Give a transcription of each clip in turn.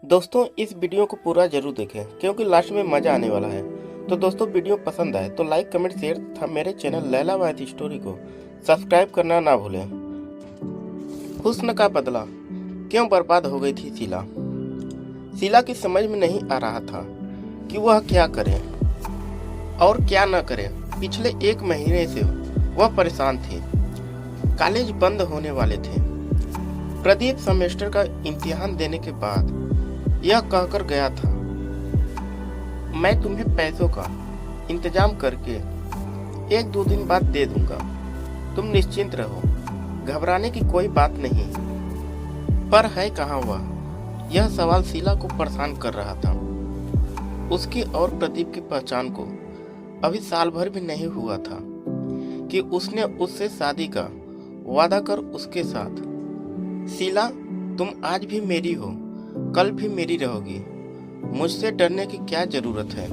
दोस्तों इस वीडियो को पूरा जरूर देखें क्योंकि लास्ट में मजा आने वाला है। तो दोस्तों वीडियो पसंद आए तो लाइक कमेंट शेयर तथा मेरे चैनल लैला वाहिद स्टोरी को सब्सक्राइब करना ना भूलें। हुस्न का बदला क्यों बर्बाद हो गई थी शीला। शीला की समझ में नहीं आ रहा था कि वह क्या करे और क्या न करे। पिछले 1 महीने से वह परेशान थी। कॉलेज बंद होने वाले थे। प्रदीप सेमेस्टर का इम्तिहान देने के बाद यह कहकर गया था, मैं तुम्हें पैसों का इंतजाम करके 1-2 दिन बाद दे दूंगा, तुम निश्चिंत रहो, घबराने की कोई बात नहीं। पर है कहाँ वह? यह सवाल शीला को परेशान कर रहा था। उसकी और प्रदीप की पहचान को अभी साल भर भी नहीं हुआ था कि उसने उससे शादी का वादा कर उसके साथ, शीला तुम आज भी मेरी हो, कल भी मेरी रहोगी, मुझसे डरने की क्या जरूरत है?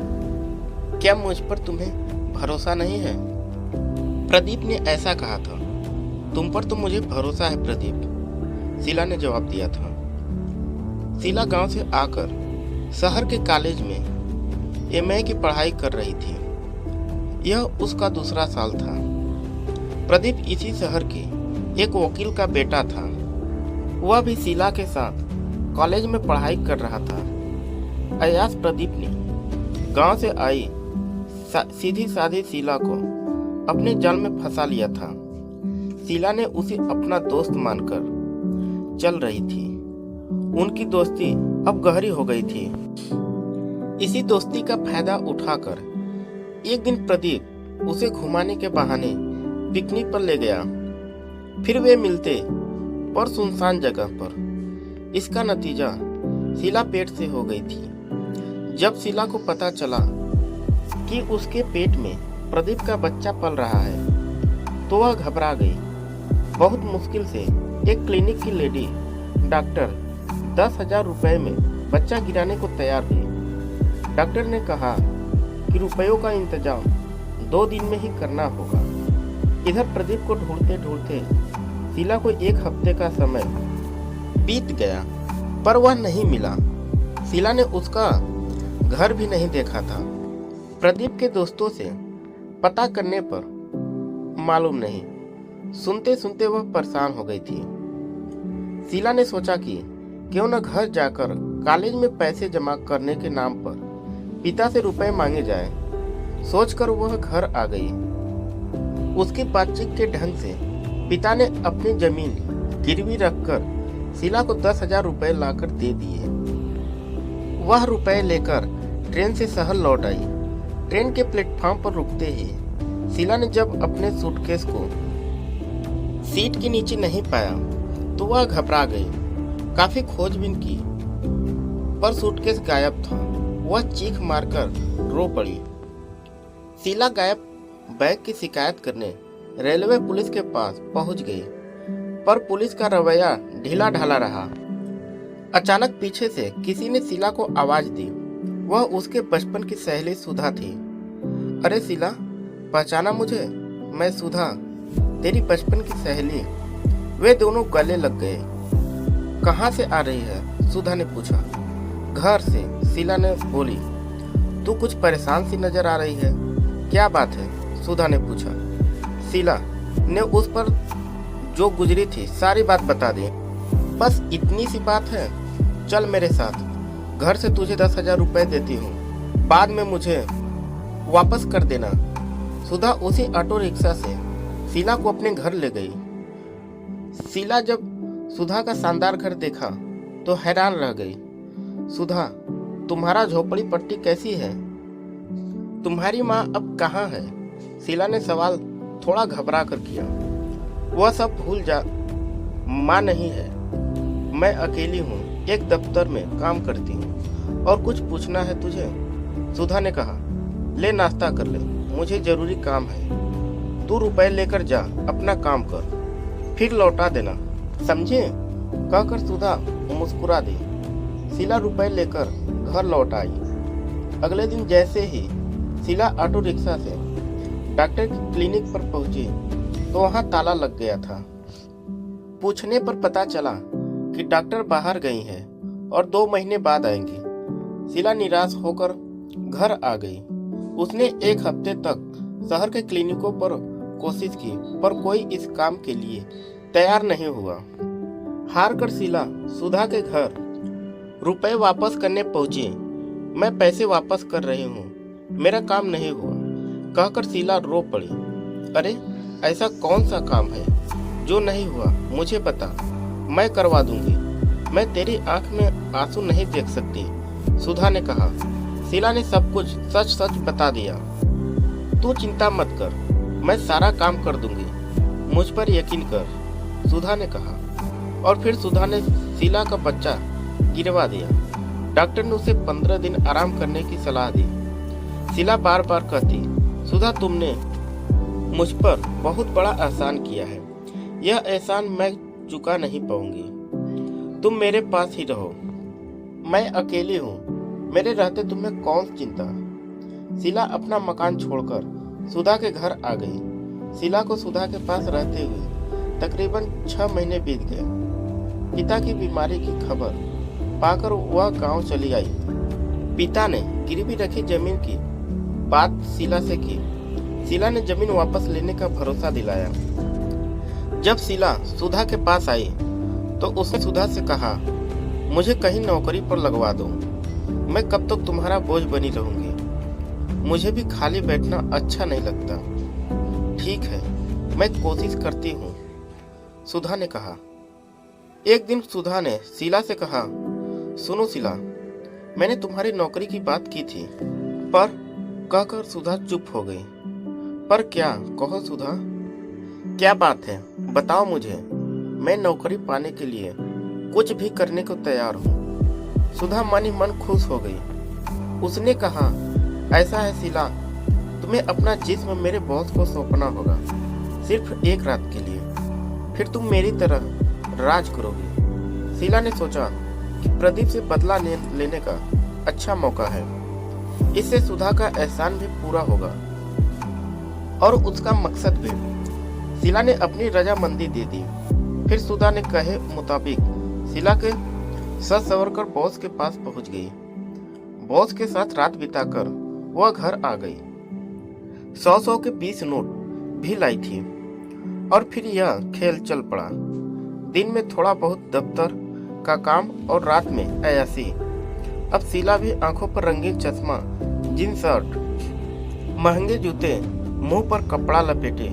क्या मुझ पर तुम्हें भरोसा नहीं है? प्रदीप ने ऐसा कहा था। तुम पर तो मुझे भरोसा है प्रदीप, शीला ने जवाब दिया था। शीला गांव से आकर शहर के कॉलेज में एमए की पढ़ाई कर रही थी। यह उसका दूसरा साल था। प्रदीप इसी शहर के एक वकील का बेटा था। वह भी शीला के साथ कॉलेज में पढ़ाई कर रहा था। अयास प्रदीप ने गांव से आई सीधी साधी शीला को अपने जाल में फंसा लिया था। शीला ने उसे अपना दोस्त मानकर चल रही थी। उनकी दोस्ती अब गहरी हो गई थी। इसी दोस्ती का फायदा उठाकर एक दिन प्रदीप उसे घुमाने के बहाने पिकनिक पर ले गया। फिर वे मिलते पर सुनसान जगह पर। इसका नतीजा शीला पेट से हो गई थी। जब शीला को पता चला कि उसके पेट में प्रदीप का बच्चा पल रहा है तो वह घबरा गई। बहुत मुश्किल से एक क्लिनिक की लेडी डॉक्टर 10,000 रुपए में बच्चा गिराने को तैयार थी। डॉक्टर ने कहा कि रुपयों का इंतजाम 2 दिन में ही करना होगा। इधर प्रदीप को ढूंढते ढूंढते शीला को 1 हफ्ते का समय बीत गया पर वह नहीं मिला। शीला ने उसका घर भी नहीं देखा था। प्रदीप के दोस्तों से पता करने पर मालूम नहीं। सुनते सुनते वह परेशान हो गई थी। शीला ने सोचा कि क्यों न घर जाकर कॉलेज में पैसे जमा करने के नाम पर पिता से रुपए मांगे जाए। सोचकर वह घर आ गई। उसकी बातचीत के ढंग से पिता ने अपनी जमीन गिरवी रखकर शीला को 10,000 रुपए लाकर दे दिए। वह रुपए लेकर ट्रेन से शहर लौट आई। ट्रेन के प्लेटफॉर्म पर रुकते ही शीला ने जब अपने सूटकेस को सीट के नीचे नहीं पाया तो वह घबरा गई। काफी खोजबीन की पर सूटकेस गायब था। वह चीख मारकर रो पड़ी। शीला गायब बैग की शिकायत करने रेलवे पुलिस के पास पहुंच गई पर पुलिस का रवैया ढीला ढाला रहा। अचानक पीछे से किसी ने शीला को आवाज दी। वह उसके बचपन की सहेली सुधा थी। अरे शीला, पहचाना मुझे? मैं सुधा, तेरी बचपन की सहेली। वे दोनों गले लग गए। कहाँ से आ रही है? सुधा ने पूछा। घर से, शीला ने बोली। तू कुछ परेशान सी नजर आ रही है, क्या बात है? सुधा ने पूछा। शीला ने उस पर जो गुजरी थी सारी बात बता दी। बस इतनी सी बात है, चल मेरे साथ, घर से तुझे 10,000 रुपए देती हूँ, बाद में मुझे वापस कर देना। सुधा उसी ऑटो रिक्शा से शीला को अपने घर ले गई। शीला जब सुधा का शानदार घर देखा तो हैरान रह गई। सुधा, तुम्हारा झोपड़ी पट्टी कैसी है? तुम्हारी माँ अब कहाँ है? शीला ने सवाल थोड़ा घबरा कर किया। वह सब भूल जा, माँ नहीं है, मैं अकेली हूँ, एक दफ्तर में काम करती हूँ। और कुछ पूछना है तुझे? सुधा ने कहा। ले नाश्ता कर ले, मुझे जरूरी काम है। तू रुपए लेकर जा, अपना काम कर, फिर लौटा देना, समझे? कहकर सुधा मुस्कुरा दी। शीला रुपए लेकर घर लौट आई। अगले दिन जैसे ही शीला ऑटो रिक्शा से डॉक्टर की क्लिनिक पर पहुंची तो वहां ताला लग गया था। पूछने पर पता चला कि डॉक्टर बाहर गई हैं और 2 महीने बाद आएंगी। शीला निराश होकर घर आ गई। उसने 1 हफ्ते तक शहर के क्लिनिकों पर कोशिश की, पर कोई इस काम के लिए तैयार नहीं हुआ। हार कर शीला सुधा के घर रुपए वापस करने पहुंची। मैं पैसे वापस कर रही हूँ, मेरा काम नहीं हुआ, कहकर शीला रो पड़ी। अरे ऐसा कौन सा काम है जो नहीं हुआ, मुझे बता, मैं करवा दूंगी। मैं तेरी आंख में आंसू नहीं देख सकती, सुधा ने कहा। शीला ने सब कुछ सच सच बता दिया। तू चिंता मत कर, मैं सारा काम कर दूंगी, मुझ पर यकीन कर, सुधा ने कहा। और फिर सुधा ने शीला का बच्चा गिरवा दिया। डॉक्टर ने उसे 15 दिन आराम करने की सलाह दी। शीला बार बार कहती, सुधा तुमने मुझ पर बहुत बड़ा एहसान किया है, यह एहसान मैं चुका नहीं पाऊंगी। तुम मेरे पास ही रहो, मैं अकेली हूँ, मेरे रहते तुम्हें कौन चिंता। शीला अपना मकान छोड़कर सुधा के घर आ गई। शीला को सुधा के पास रहते हुए तकरीबन 6 महीने बीत गए। पिता की बीमारी की खबर पाकर वह गांव चली आई। पिता ने गिरवी रखी जमीन की बात शीला से की। शीला ने जमीन वापस लेने का भरोसा दिलाया। जब शीला सुधा के पास आई तो उसने सुधा से कहा, मुझे कहीं नौकरी पर लगवा दो, मैं कब तक तुम्हारा बोझ बनी रहूंगी, मुझे भी खाली बैठना अच्छा नहीं लगता। ठीक है, मैं कोशिश करती हूँ, सुधा ने कहा। एक दिन सुधा ने शीला से कहा, सुनो शीला, मैंने तुम्हारी नौकरी की बात की थी, पर कहकर सुधा चुप हो गई। पर क्या, कहो सुधा, क्या बात है, बताओ मुझे, मैं नौकरी पाने के लिए कुछ भी करने को तैयार हूँ। सुधा मन ही मन खुश हो गई। उसने कहा, ऐसा है शीला, तुम्हें अपना जिस्म मेरे बॉस को सौंपना होगा, सिर्फ 1 रात के लिए, फिर तुम मेरी तरह राज करोगी। शीला ने सोचा कि प्रदीप से बदला लेने का अच्छा मौका है, इससे सुधा का एहसान भी पूरा होगा और उसका मकसद भी। शीला ने अपनी रजामंदी दे दी। फिर सुधा ने कहे मुताबिक शीला के सज सवर कर बॉस के पास पहुंच गई। बॉस के साथ रात बिताकर वह घर आ गई। 100 के 20 नोट भी लाई थी। और फिर यह खेल चल पड़ा। दिन में थोड़ा बहुत दफ्तर का काम और रात में अयासी। अब शीला भी आंखों पर रंगीन चश्मा, जींस शर्ट, महंगे जूते, मुंह पर कपड़ा लपेटे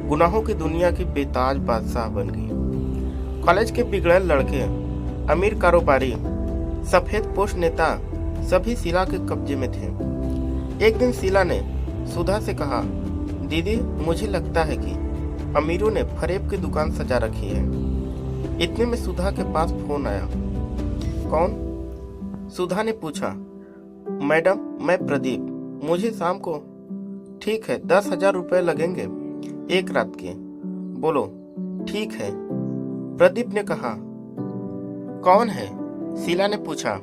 गुनाहों की दुनिया की बेताज बादशाह बन गई। कॉलेज के बिगड़ैल लड़के, अमीर कारोबारी, सफेद पोश नेता सभी शीला के कब्जे में थे। एक दिन शीला ने सुधा से कहा, दीदी, मुझे लगता है कि अमीरों ने फरेब की दुकान सजा रखी है। इतने में सुधा के पास फोन आया। कौन? सुधा ने पूछा। मैडम, मैं प्रदीप, मुझे शाम को। ठीक है, 10,000 रुपए लगेंगे 1 रात के। बोलो। ठीक है, प्रदीप ने कहा। कौन है? शीला ने पूछा।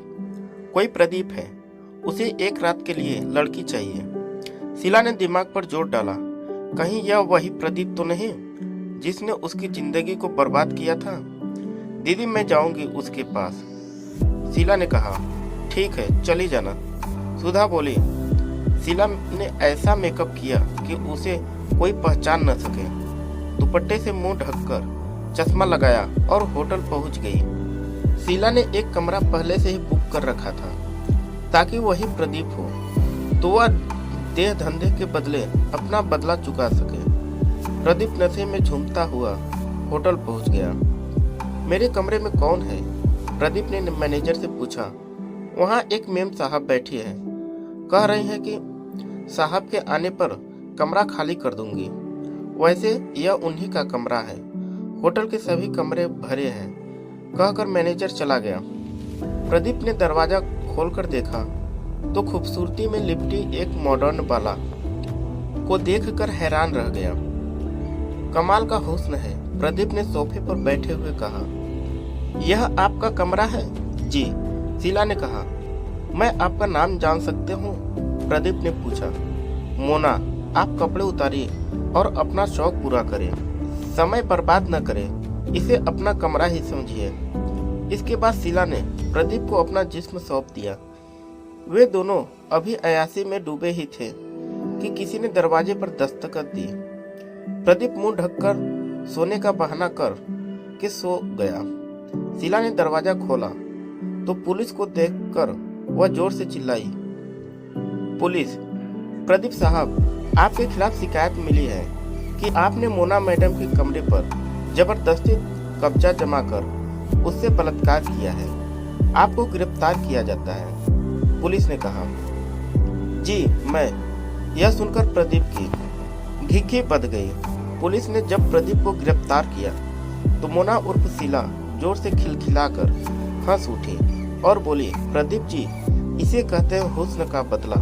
कोई प्रदीप है, उसे 1 रात के लिए लड़की चाहिए। शीला ने दिमाग पर जोर डाला, कहीं यह वही प्रदीप तो नहीं जिसने उसकी जिंदगी को बर्बाद किया था। दीदी, मैं जाऊंगी उसके पास, शीला ने कहा। ठीक है, चली जाना, सुधा बोली। शीला ने ऐसा मेकअप किया कि उसे कोई पहचान न सके। दुपट्टे से मुंह ढककर चश्मा लगाया और होटल पहुंच गई। शीला ने एक कमरा पहले से ही बुक कर रखा था ताकि वही प्रदीप हो तो वह देह धंधे के बदले अपना बदला चुका सके। प्रदीप नशे में झूमता हुआ होटल पहुंच गया। मेरे कमरे में कौन है? प्रदीप ने मैनेजर से पूछा। वहां एक मेम साहब बैठी है, कह रही हैं कि साहब के आने पर कमरा खाली कर दूंगी। वैसे यह उन्हीं का कमरा है, होटल के सभी कमरे भरे हैं, कहकर मैनेजर चला गया। प्रदीप ने दरवाजा खोलकर देखा तो खूबसूरती में लिपटी एक मॉडर्न बाला को देखकर हैरान रह गया। कमाल का हुस्न है, प्रदीप ने सोफे पर बैठे हुए कहा। यह आपका कमरा है? जी, शीला ने कहा। मैं आपका नाम जान सकते हूँ? प्रदीप ने पूछा। मोना, आप कपड़े उतारिए और अपना शौक पूरा करें, समय बर्बाद न करें, इसे अपना कमरा ही समझिए। इसके बाद शीला ने प्रदीप को अपना जिस्म सौंप दिया। वे दोनों अभी अयासी में डूबे ही थे कि किसी ने दरवाजे पर दस्तक दी। प्रदीप मुंह ढककर सोने का बहाना कर के सो गया। शीला ने दरवाजा खोला तो पुलिस को देखकर वह जोर से चिल्लाई, पुलिस! प्रदीप साहब, आपके खिलाफ शिकायत मिली है कि आपने मोना मैडम के कमरे पर जबरदस्ती कब्जा जमाकर उससे बलात्कार किया है। आपको गिरफ्तार किया जाता है, पुलिस ने कहा। जी मैं। यह सुनकर प्रदीप की घिघी बंध गई। पुलिस ने जब प्रदीप को गिरफ्तार किया तो मोना उर्फ शीला जोर से खिलखिलाकर हंस उठी और बोली, प्रदीप जी, इसे कहते हैं हुस्न का बदला।